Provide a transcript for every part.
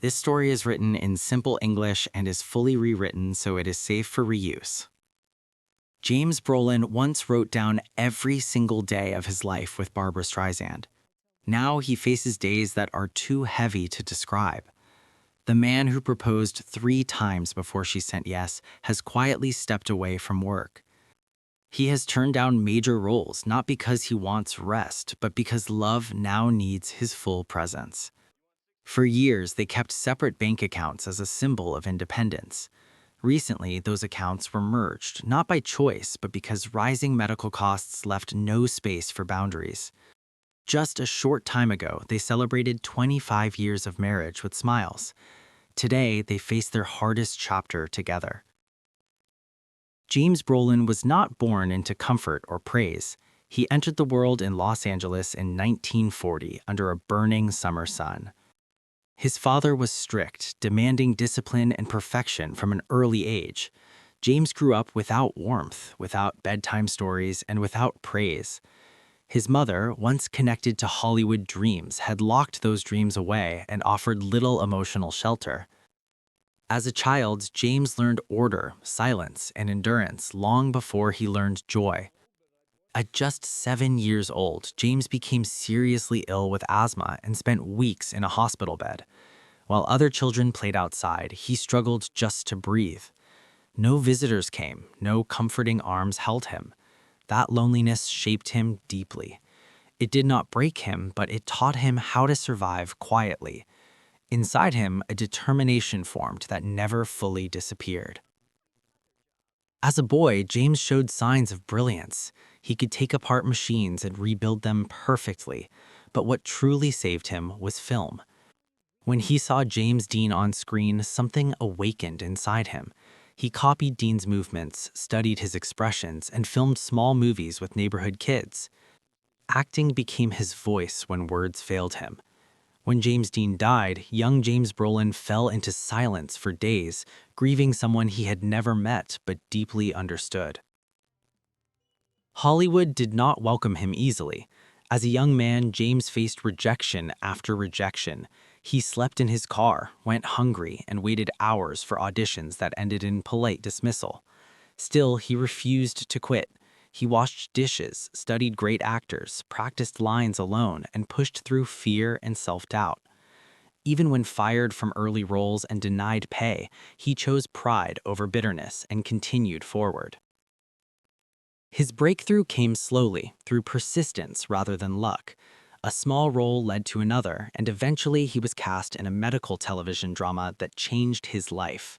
This story is written in simple English and is fully rewritten so it is safe for reuse. James Brolin once wrote down every single day of his life with Barbra Streisand. Now he faces days that are too heavy to describe. The man who proposed 3 times before she said yes has quietly stepped away from work. He has turned down major roles not because he wants rest, but because love now needs his full presence. For years, they kept separate bank accounts as a symbol of independence. Recently, those accounts were merged, not by choice, but because rising medical costs left no space for boundaries. Just a short time ago, they celebrated 25 years of marriage with smiles. Today, they face their hardest chapter together. James Brolin was not born into comfort or praise. He entered the world in Los Angeles in 1940 under a burning summer sun. His father was strict, demanding discipline and perfection from an early age. James grew up without warmth, without bedtime stories, and without praise. His mother, once connected to Hollywood dreams, had locked those dreams away and offered little emotional shelter. As a child, James learned order, silence, and endurance long before he learned joy. At just 7 years old, James became seriously ill with asthma and spent weeks in a hospital bed. While other children played outside, he struggled just to breathe. No visitors came, no comforting arms held him. That loneliness shaped him deeply. It did not break him, but it taught him how to survive quietly. Inside him, a determination formed that never fully disappeared. As a boy, James showed signs of brilliance. He could take apart machines and rebuild them perfectly, but what truly saved him was film. When he saw James Dean on screen, something awakened inside him. He copied Dean's movements, studied his expressions, and filmed small movies with neighborhood kids. Acting became his voice when words failed him. When James Dean died, young James Brolin fell into silence for days, grieving someone he had never met but deeply understood. Hollywood did not welcome him easily. As a young man, James faced rejection after rejection. He slept in his car, went hungry, and waited hours for auditions that ended in polite dismissal. Still, he refused to quit. He washed dishes, studied great actors, practiced lines alone, and pushed through fear and self-doubt. Even when fired from early roles and denied pay, he chose pride over bitterness and continued forward. His breakthrough came slowly, through persistence rather than luck. A small role led to another, and eventually he was cast in a medical television drama that changed his life.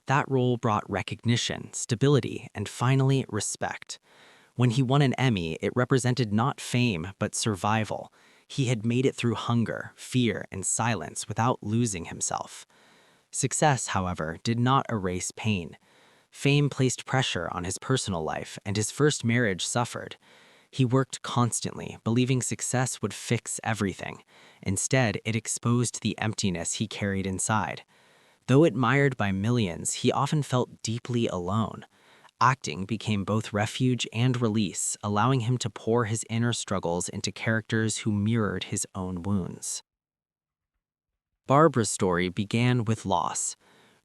That role brought recognition, stability, and finally, respect. When he won an Emmy, it represented not fame, but survival. He had made it through hunger, fear, and silence without losing himself. Success, however, did not erase pain. Fame placed pressure on his personal life, and his first marriage suffered. He worked constantly, believing success would fix everything. Instead, it exposed the emptiness he carried inside. Though admired by millions, he often felt deeply alone. Acting became both refuge and release, allowing him to pour his inner struggles into characters who mirrored his own wounds. Barbra's story began with loss.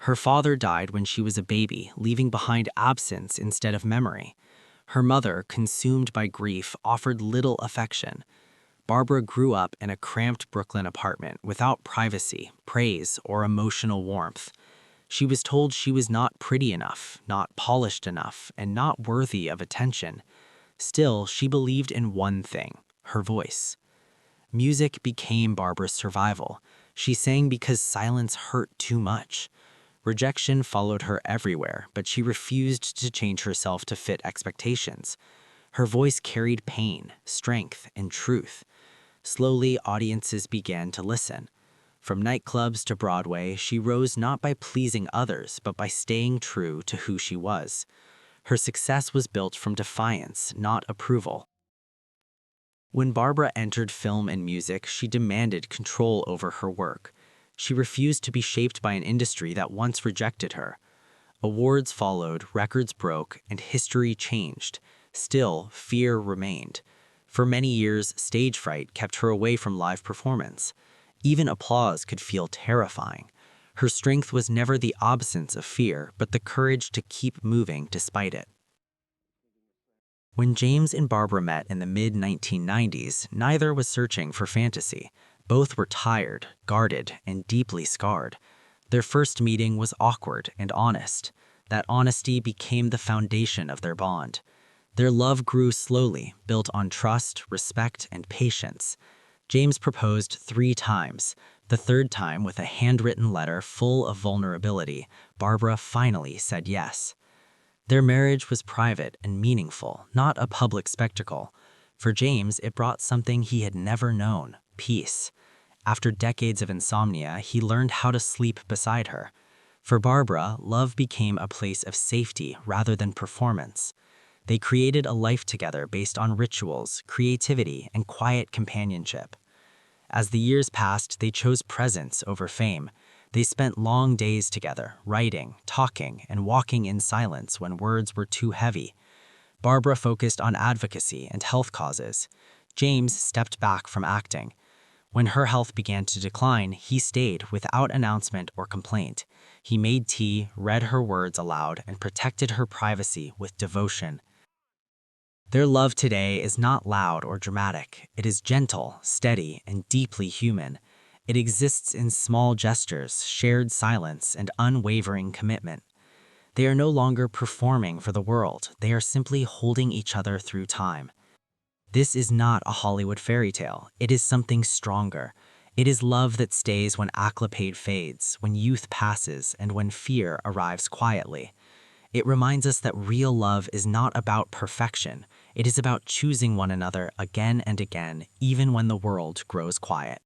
Her father died when she was a baby, leaving behind absence instead of memory. Her mother, consumed by grief, offered little affection. Barbra grew up in a cramped Brooklyn apartment without privacy, praise, or emotional warmth. She was told she was not pretty enough, not polished enough, and not worthy of attention. Still, she believed in one thing: her voice. Music became Barbra's survival. She sang because silence hurt too much. Rejection followed her everywhere, but she refused to change herself to fit expectations. Her voice carried pain, strength, and truth. Slowly, audiences began to listen. From nightclubs to Broadway, she rose not by pleasing others, but by staying true to who she was. Her success was built from defiance, not approval. When Barbra entered film and music, she demanded control over her work. She refused to be shaped by an industry that once rejected her. Awards followed, records broke, and history changed. Still, fear remained. For many years, stage fright kept her away from live performance. Even applause could feel terrifying. Her strength was never the absence of fear, but the courage to keep moving despite it. When James and Barbra met in the mid-1990s, neither was searching for fantasy. Both were tired, guarded, and deeply scarred. Their first meeting was awkward and honest. That honesty became the foundation of their bond. Their love grew slowly, built on trust, respect, and patience. James proposed 3 times. The third time, with a handwritten letter full of vulnerability, Barbra finally said yes. Their marriage was private and meaningful, not a public spectacle. For James, it brought something he had never known: peace. After decades of insomnia, he learned how to sleep beside her. For Barbra, love became a place of safety rather than performance. They created a life together based on rituals, creativity, and quiet companionship. As the years passed, they chose presence over fame. They spent long days together, writing, talking, and walking in silence when words were too heavy. Barbra focused on advocacy and health causes. James stepped back from acting. When her health began to decline, he stayed without announcement or complaint. He made tea, read her words aloud, and protected her privacy with devotion. Their love today is not loud or dramatic. It is gentle, steady, and deeply human. It exists in small gestures, shared silence, and unwavering commitment. They are no longer performing for the world. They are simply holding each other through time. This is not a Hollywood fairy tale. It is something stronger. It is love that stays when acclipate fades, when youth passes, and when fear arrives quietly. It reminds us that real love is not about perfection. It is about choosing one another again and again, even when the world grows quiet.